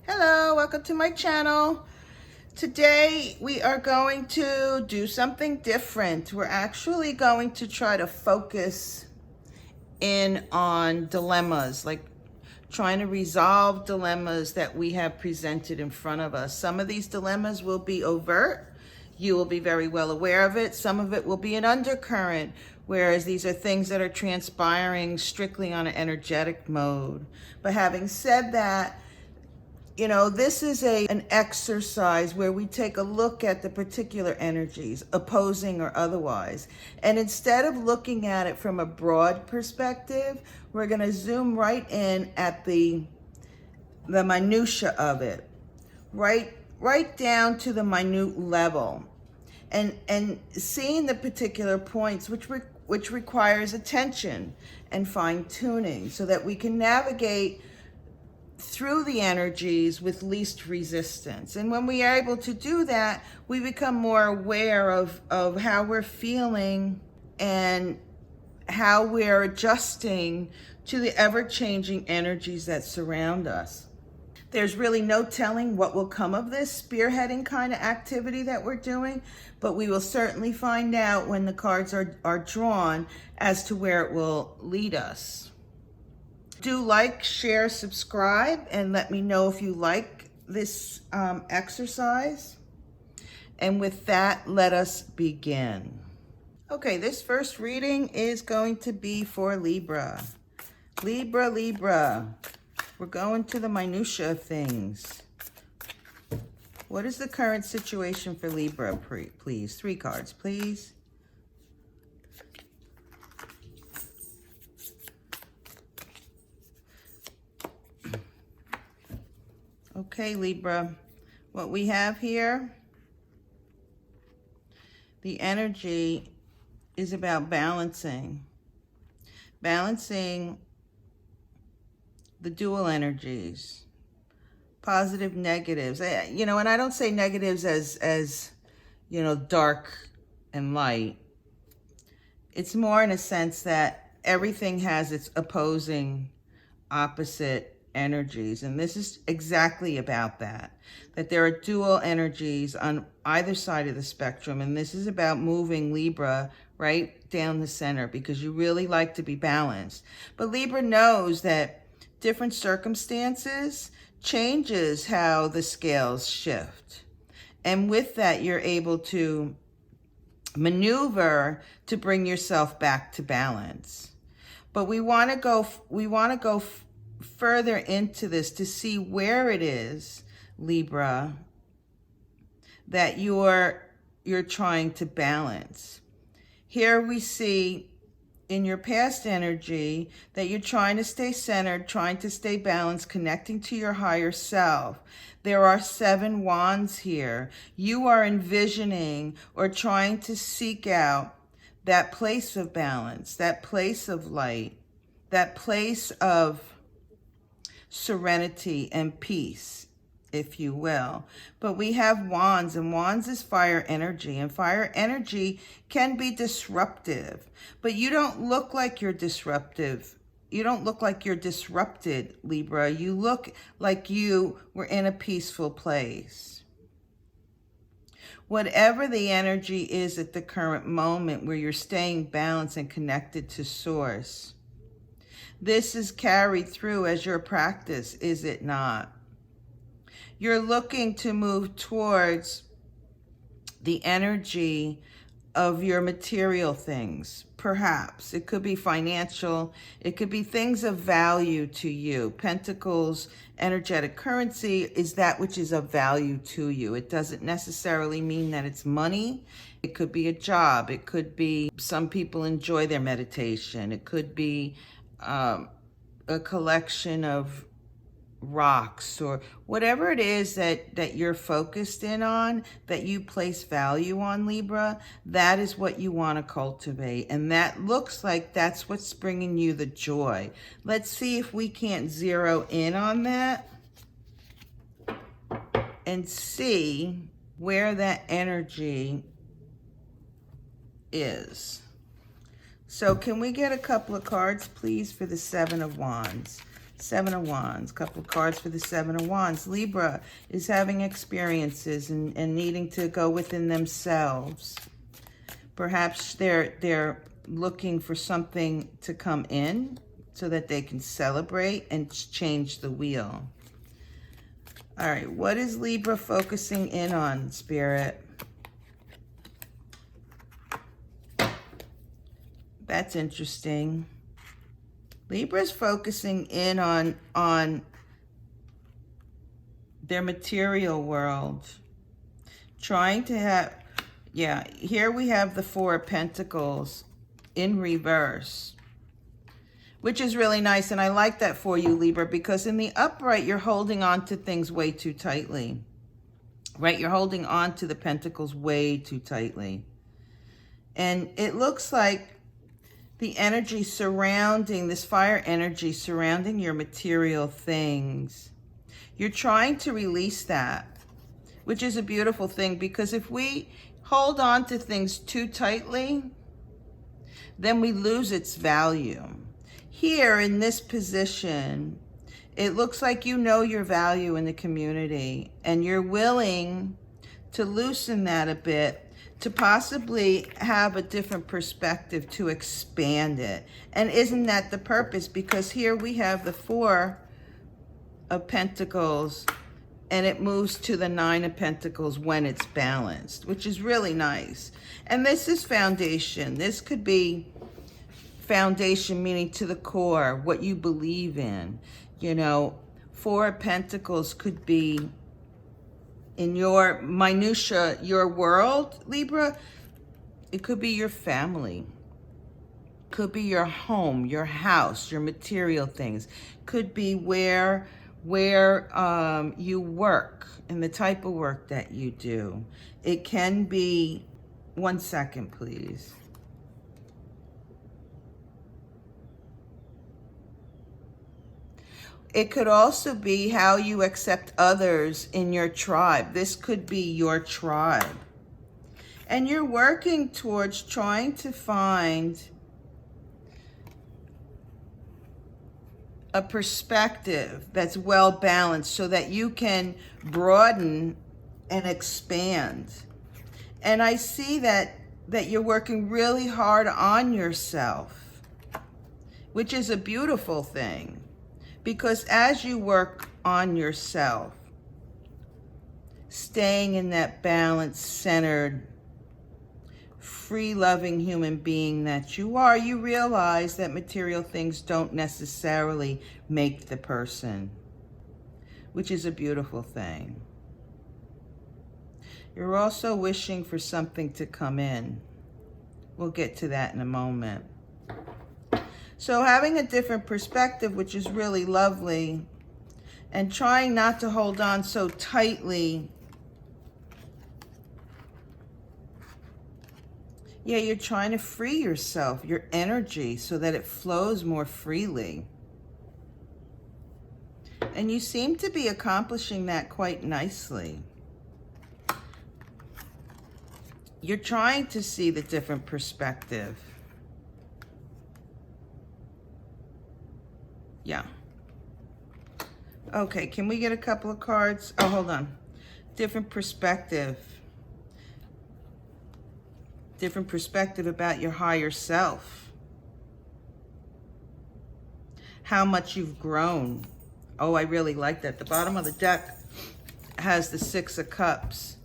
Hello, welcome to my channel. Today we are going to do something different. We're actually going to try to focus in on dilemmas, like trying to resolve dilemmas that we have presented in front of us. Some of these dilemmas will be overt. You will be very well aware of it. Some of it will be an undercurrent, whereas these are things that are transpiring strictly on an energetic mode. But having said that, you know, this is an exercise where we take a look at the particular energies, opposing or otherwise. And instead of looking at it from a broad perspective, we're going to zoom right in at the minutia of it, right down to the minute level, and seeing the particular points which requires attention and fine-tuning so that we can navigate through the energies with least resistance. And when we are able to do that, we become more aware of how we're feeling and how we're adjusting to the ever-changing energies that surround us. There's really no telling what will come of this spearheading kind of activity that we're doing, but we will certainly find out when the cards are drawn as to where it will lead us. Do like, share, subscribe, and let me know if you like this exercise. And with that, let us begin. Okay, this first reading is going to be for Libra. Libra. We're going to the minutia of things. What is the current situation for Libra, please? 3 cards, please. Okay, Libra, what we have here, the energy is about balancing the dual energies, positive, negatives. You know, and I don't say negatives as you know, dark and light. It's more in a sense that everything has its opposing, opposite energies, and this is exactly about that there are dual energies on either side of the spectrum, and this is about moving Libra right down the center because you really like to be balanced. But Libra knows that different circumstances changes how the scales shift, and with that you're able to maneuver to bring yourself back to balance. But we want to go further into this to see where it is, Libra, that you're trying to balance. Here we see in your past energy that you're trying to stay centered, trying to stay balanced, connecting to your higher self. There are 7 wands here. You are envisioning or trying to seek out that place of balance, that place of light, that place of serenity and peace, if you will. But we have wands, and wands is fire energy, and fire energy can be disruptive. But you don't look like you're disruptive. You don't look like you're disrupted, Libra. You look like you were in a peaceful place. Whatever the energy is at the current moment where you're staying balanced and connected to source, this is carried through as your practice, is it not? You're looking to move towards the energy of your material things, perhaps. It could be financial. It could be things of value to you. Pentacles, energetic currency, is that which is of value to you. It doesn't necessarily mean that it's money. It could be a job. It could be, some people enjoy their meditation. It could be a collection of rocks or whatever it is that you're focused in on, that you place value on, Libra. That is what you want to cultivate, and that looks like that's what's bringing you the joy. Let's see if we can't zero in on that and see where that energy is. So can we get a couple of cards, please, for the 7 of Wands? Seven of Wands, couple of cards for the Seven of Wands. Libra is having experiences and needing to go within themselves. Perhaps they're looking for something to come in so that they can celebrate and change the wheel. All right, what is Libra focusing in on, Spirit? That's interesting. Libra's focusing in on their material world. Trying to have, yeah, here we have the Four of Pentacles in reverse, which is really nice. And I like that for you, Libra, because in the upright, you're holding on to things way too tightly, right? You're holding on to the Pentacles way too tightly. And it looks like the energy surrounding, this fire energy surrounding your material things, you're trying to release that, which is a beautiful thing, because if we hold on to things too tightly, then we lose its value. Here in this position, it looks like you know your value in the community and you're willing to loosen that a bit, to possibly have a different perspective, to expand it. And isn't that the purpose? Because here we have the Four of Pentacles and it moves to the Nine of Pentacles when it's balanced, which is really nice. And this is foundation. This could be foundation, meaning to the core, what you believe in. You know, Four of Pentacles could be in your minutia, your world, Libra. It could be your family. Could be your home, your house, your material things. Could be where you work and the type of work that you do. It can be, one second, please. It could also be how you accept others in your tribe. This could be your tribe. And you're working towards trying to find a perspective that's well balanced so that you can broaden and expand. And I see that you're working really hard on yourself, which is a beautiful thing. Because as you work on yourself, staying in that balanced, centered, free-loving human being that you are, you realize that material things don't necessarily make the person, which is a beautiful thing. You're also wishing for something to come in. We'll get to that in a moment. So having a different perspective, which is really lovely, and trying not to hold on so tightly. Yeah, you're trying to free yourself, your energy, so that it flows more freely. And you seem to be accomplishing that quite nicely. You're trying to see the different perspective. Yeah. Okay, can we get a couple of cards? Oh, hold on. Different perspective. Different perspective about your higher self. How much you've grown. Oh, I really like that. The bottom of the deck has the Six of Cups,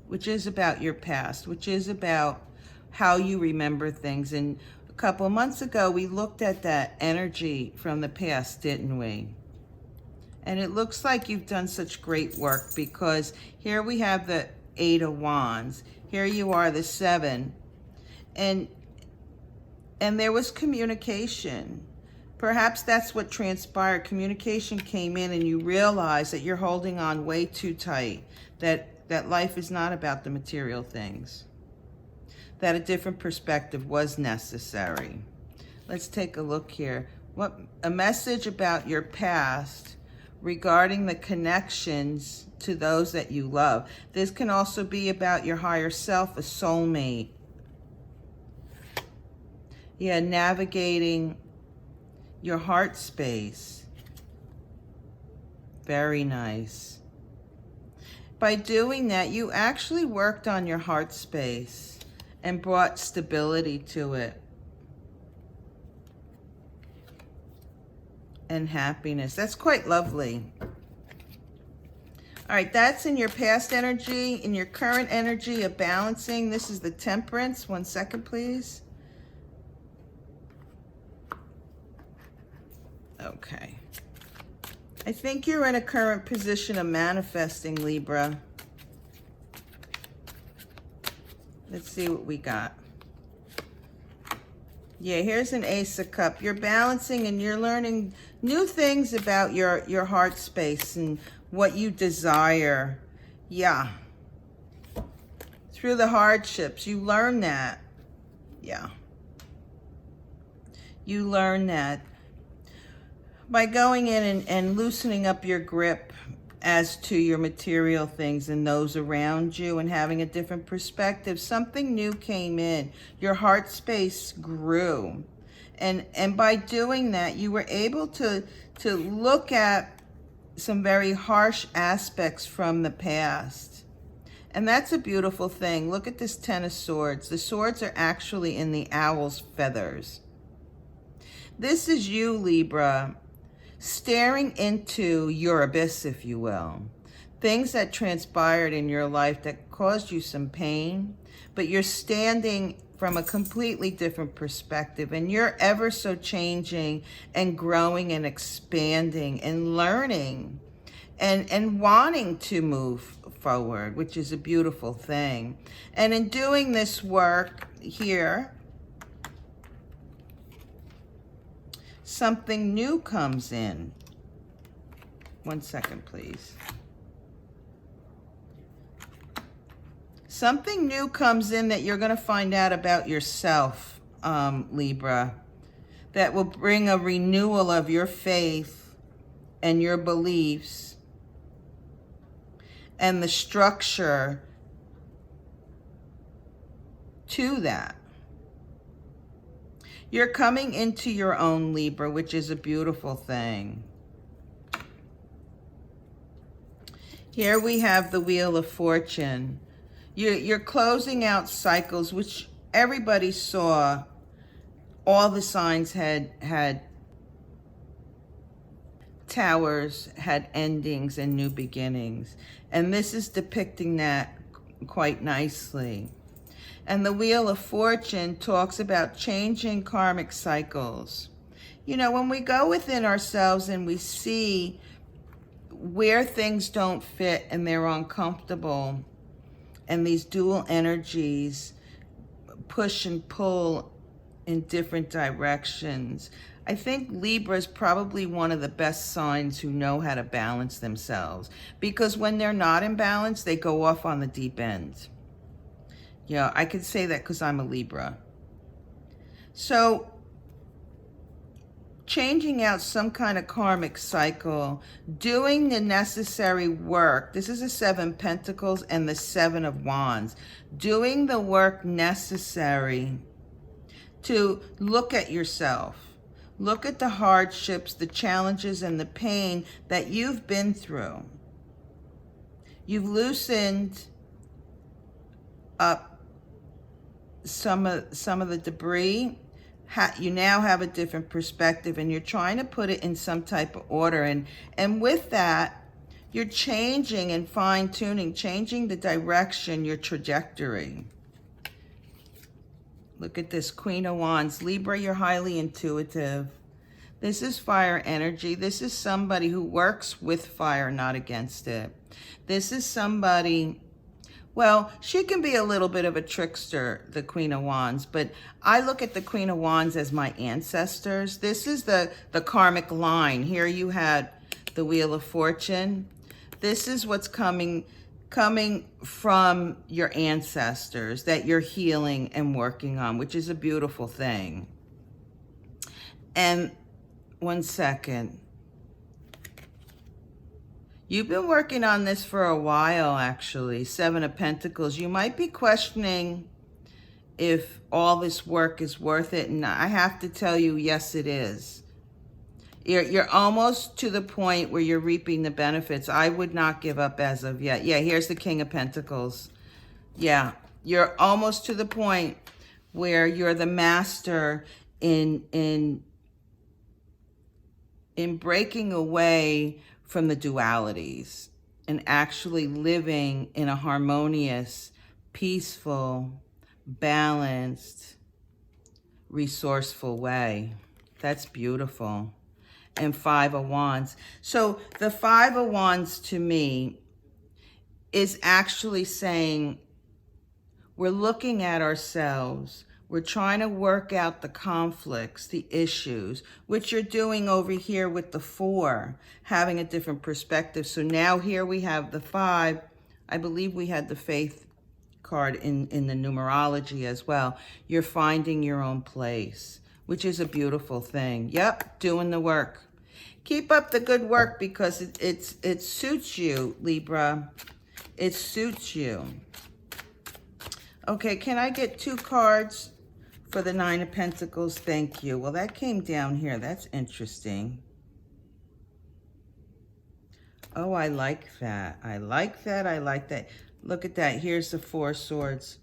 which is about your past, which is about how you remember things. And a couple of months ago, we looked at that energy from the past, didn't we? And it looks like you've done such great work, because here we have the Eight of Wands. Here you are, the Seven. And there was communication. Perhaps that's what transpired. Communication came in and you realize that you're holding on way too tight, that life is not about the material things, that a different perspective was necessary. Let's take a look here. What a message about your past regarding the connections to those that you love. This can also be about your higher self, a soulmate. Yeah, navigating your heart space. Very nice. By doing that, you actually worked on your heart space and brought stability to it. And happiness. That's quite lovely. All right, that's in your past energy. In your current energy of balancing, this is the Temperance. 1 second, please. Okay. I think you're in a current position of manifesting, Libra. Let's see what we got. Yeah, here's an Ace of Cups. You're balancing and you're learning new things about your heart space and what you desire. Yeah. Through the hardships, you learn that. Yeah. You learn that by going in and loosening up your grip as to your material things and those around you and having a different perspective. Something new came in. Your heart space grew. And by doing that, you were able to look at some very harsh aspects from the past. And that's a beautiful thing. Look at this Ten of Swords. The swords are actually in the owl's feathers. This is you, Libra, staring into your abyss, if you will. Things that transpired in your life that caused you some pain, but you're standing from a completely different perspective, and you're ever so changing and growing and expanding and learning and wanting to move forward, which is a beautiful thing. And in doing this work here, something new comes in. 1 second, please. Something new comes in that you're going to find out about yourself, Libra, that will bring a renewal of your faith and your beliefs and the structure to that. You're coming into your own, Libra, which is a beautiful thing. Here we have the Wheel of Fortune. You're closing out cycles, which everybody saw. All the signs had towers, had endings and new beginnings. And this is depicting that quite nicely. And the Wheel of Fortune talks about changing karmic cycles. You know, when we go within ourselves and we see where things don't fit and they're uncomfortable, and these dual energies push and pull in different directions, I think Libra is probably one of the best signs who know how to balance themselves. Because when they're not in balance, they go off on the deep end. Yeah, I could say that because I'm a Libra. So, changing out some kind of karmic cycle, doing the necessary work. This is the 7 Pentacles and the 7 of Wands. Doing the work necessary to look at yourself. Look at the hardships, the challenges, and the pain that you've been through. You've loosened up some of the debris. You now have a different perspective, and you're trying to put it in some type of order. And with that, you're changing and fine-tuning, changing the direction, your trajectory. Look at this, Queen of Wands. Libra, you're highly intuitive. This is fire energy. This is somebody who works with fire, not against it. This is somebody... Well, she can be a little bit of a trickster, the Queen of Wands, but I look at the Queen of Wands as my ancestors. This is the karmic line. Here you had the Wheel of Fortune. This is what's coming from your ancestors that you're healing and working on, which is a beautiful thing. And 1 second. You've been working on this for a while, actually. 7 of Pentacles. You might be questioning if all this work is worth it. And I have to tell you, yes, it is. You're almost to the point where you're reaping the benefits. I would not give up as of yet. Yeah, here's the King of Pentacles. Yeah, you're almost to the point where you're the master in breaking away from the dualities and actually living in a harmonious, peaceful, balanced, resourceful way. That's beautiful. And Five of Wands. So the Five of Wands to me is actually saying we're looking at ourselves. We're trying to work out the conflicts, the issues, which you're doing over here with the Four, having a different perspective. So now here we have the Five. I believe we had the Faith card in the numerology as well. You're finding your own place, which is a beautiful thing. Yep, doing the work. Keep up the good work because it suits you, Libra. It suits you. Okay, can I get 2 cards for the Nine of Pentacles? Thank you. Well, that came down here. That's interesting. Oh, I like that. I like that. I like that. Look at that. Here's the Four of Swords.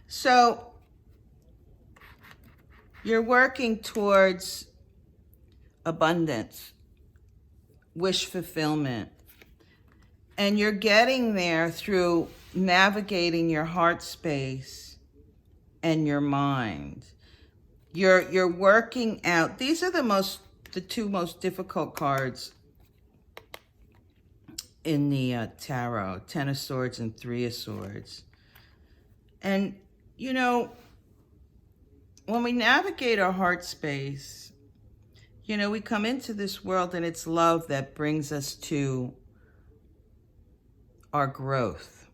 So you're working towards abundance, wish fulfillment. And you're getting there through navigating your heart space and your mind. You're working out. These are the 2 most difficult cards in the Tarot. 10 of Swords and 3 of Swords. And, you know, when we navigate our heart space, you know, we come into this world and it's love that brings us to our growth.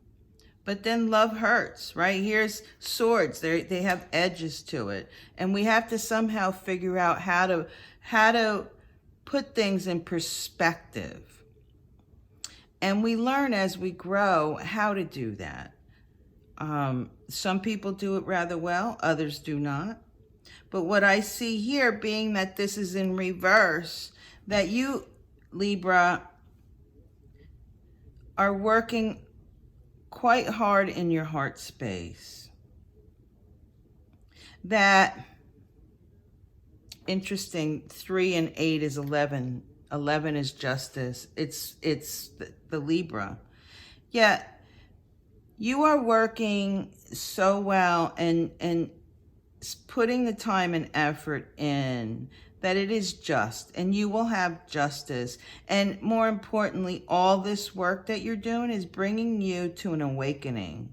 But then love hurts, right? Here's swords. They have edges to it. And we have to somehow figure out how to put things in perspective. And we learn as we grow how to do that. Some people do it rather well, others do not. But what I see here, being that this is in reverse, that you, Libra, are working quite hard in your heart space. That, interesting, 3 and 8 is 11. 11 is justice. It's the Libra. Yet, you are working so well and putting the time and effort in that it is just, and you will have justice. And more importantly, all this work that you're doing is bringing you to an awakening.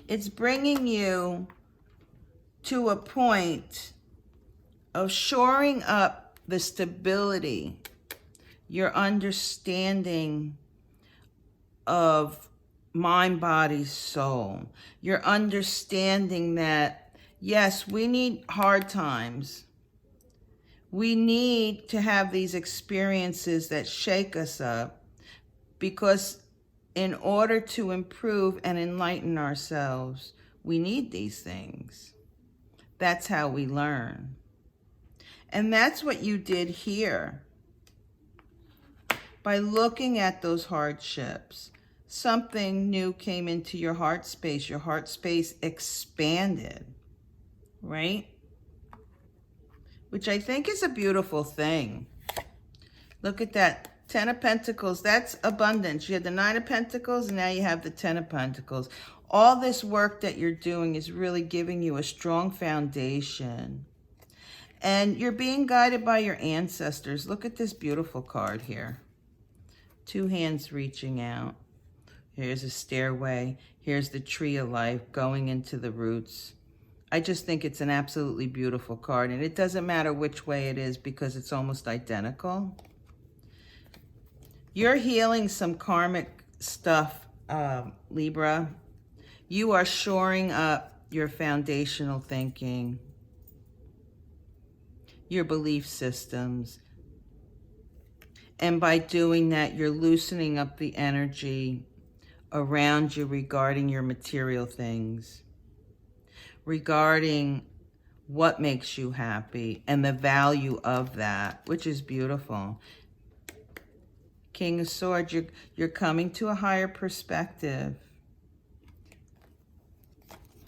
It's bringing you to a point of shoring up the stability, your understanding of mind, body, soul. Your understanding that, yes, we need hard times. We need to have these experiences that shake us up, because in order to improve and enlighten ourselves, we need these things. That's how we learn. And that's what you did here. By looking at those hardships, something new came into your heart space. Your heart space expanded, right? Which I think is a beautiful thing. Look at that. 10 of Pentacles, that's abundance. You had the 9 of Pentacles, and now you have the 10 of Pentacles. All this work that you're doing is really giving you a strong foundation. And you're being guided by your ancestors. Look at this beautiful card here. 2 hands reaching out. Here's a stairway. Here's the tree of life going into the roots. I just think it's an absolutely beautiful card. And it doesn't matter which way it is because it's almost identical. You're healing some karmic stuff, Libra. You are shoring up your foundational thinking, your belief systems. And by doing that, you're loosening up the energy around you regarding your material things, regarding what makes you happy, and the value of that, which is beautiful. King of Swords, you're coming to a higher perspective.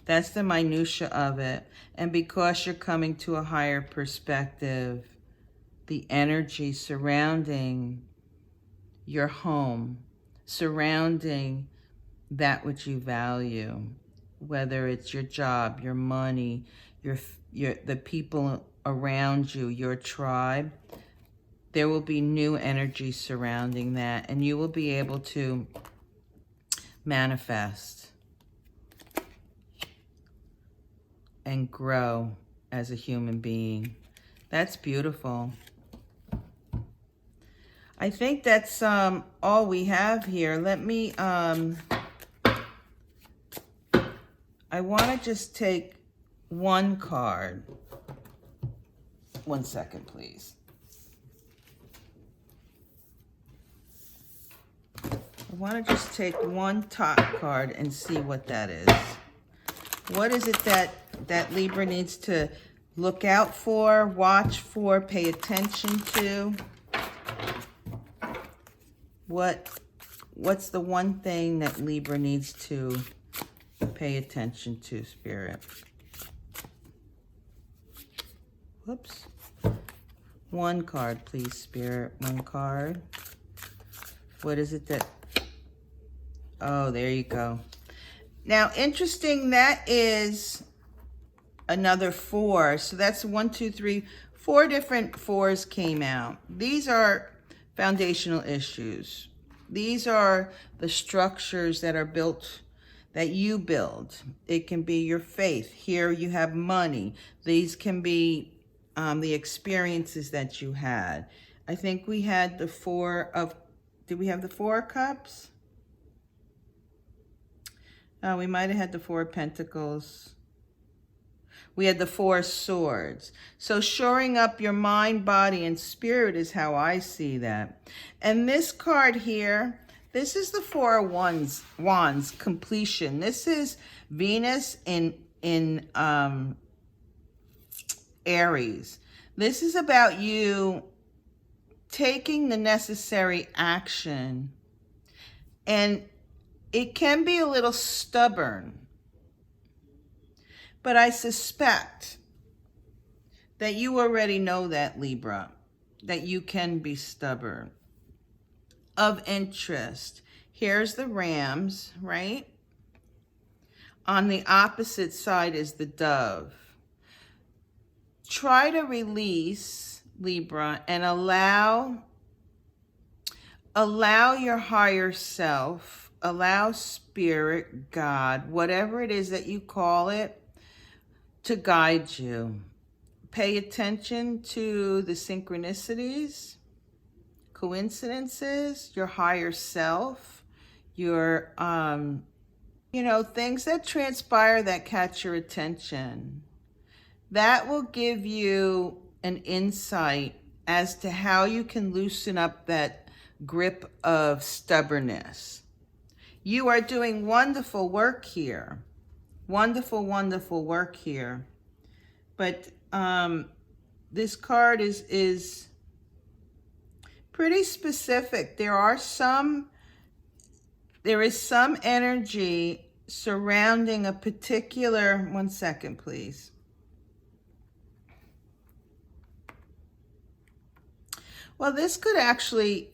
That's the minutia of it. And because you're coming to a higher perspective, the energy surrounding your home, surrounding that which you value, whether it's your job, your money, the people around you, your tribe, there will be new energy surrounding that, and you will be able to manifest and grow as a human being. That's beautiful. I think that's all we have here. Let me, I want to just take one card. 1 second, please. I want to just take one top card and see what that is. What is it that Libra needs to look out for, watch for, pay attention to? What's the one thing that Libra needs to pay attention to, Spirit? Whoops. One card, please, Spirit. One card. What is it that... Oh, there you go. Now, interesting, that is another 4. So that's 1, 2, 3, 4 different 4s came out. These are foundational issues. These are the structures that are built, that you build. It can be your faith. Here you have money. These can be the experiences that you had. I think we had the 4 of... Did we have the 4 of Cups? We might have had the 4 of Pentacles. We had the 4 of Swords. So shoring up your mind, body, and spirit is how I see that. And this card here, this is the 4 of Wands, completion. This is Venus in Aries. This is about you taking the necessary action, and it can be a little stubborn, but I suspect that you already know that, Libra, that you can be stubborn. Of interest, here's the Rams, right? On the opposite side is the Dove. Try to release, Libra, and allow your higher self, allow spirit, God, whatever it is that you call it, to guide you. Pay attention to the synchronicities, coincidences, your higher self, your, things that transpire that catch your attention. That will give you an insight as to how you can loosen up that grip of stubbornness. You are doing wonderful work here. Wonderful, wonderful work here. But this card is pretty specific. There is some energy surrounding a particular... 1 second, please. Well, this could actually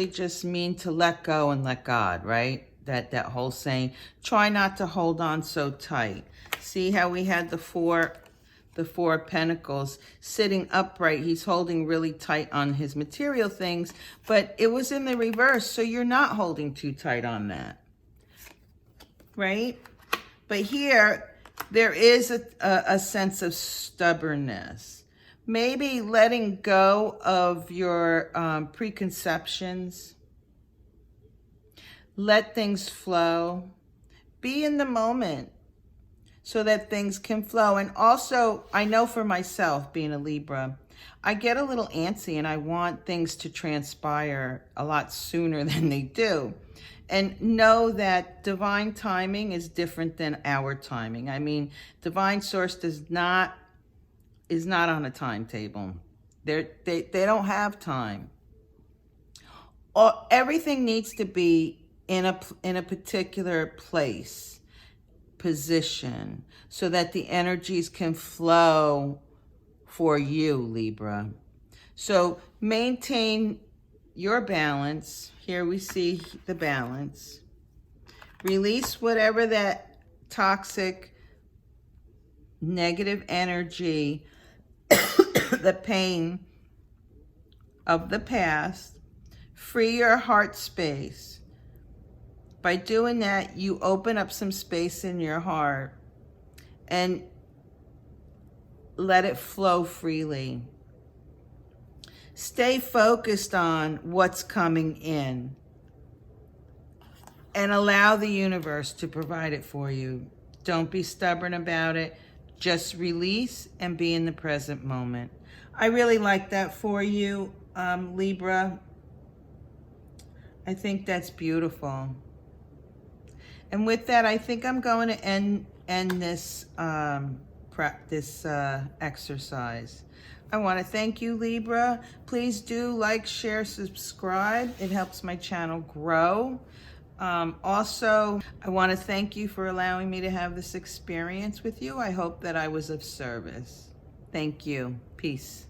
just mean to let go and let God, right? That whole saying, try not to hold on so tight. See how we had the four of Pentacles sitting upright. He's holding really tight on his material things, but it was in the reverse, so you're not holding too tight on that, right? But here, there is a sense of stubbornness. Maybe letting go of your preconceptions. Let things flow. Be in the moment so that things can flow. And also, I know for myself, being a Libra, I get a little antsy and I want things to transpire a lot sooner than they do. And know that divine timing is different than our timing. I mean, divine source is not on a timetable. They don't have time. Everything needs to be in a particular place, position, so that the energies can flow for you, Libra. So maintain your balance. Here we see the balance. Release whatever that toxic, negative energy, the pain of the past. Free your heart space. By doing that, you open up some space in your heart and let it flow freely. Stay focused on what's coming in and allow the universe to provide it for you. Don't be stubborn about it. Just release and be in the present moment. I really like that for you, Libra. I think that's beautiful. And with that, I think I'm going to end this exercise. I want to thank you, Libra. Please do like, share, subscribe. It helps my channel grow. Also, I want to thank you for allowing me to have this experience with you. I hope that I was of service. Thank you. Peace.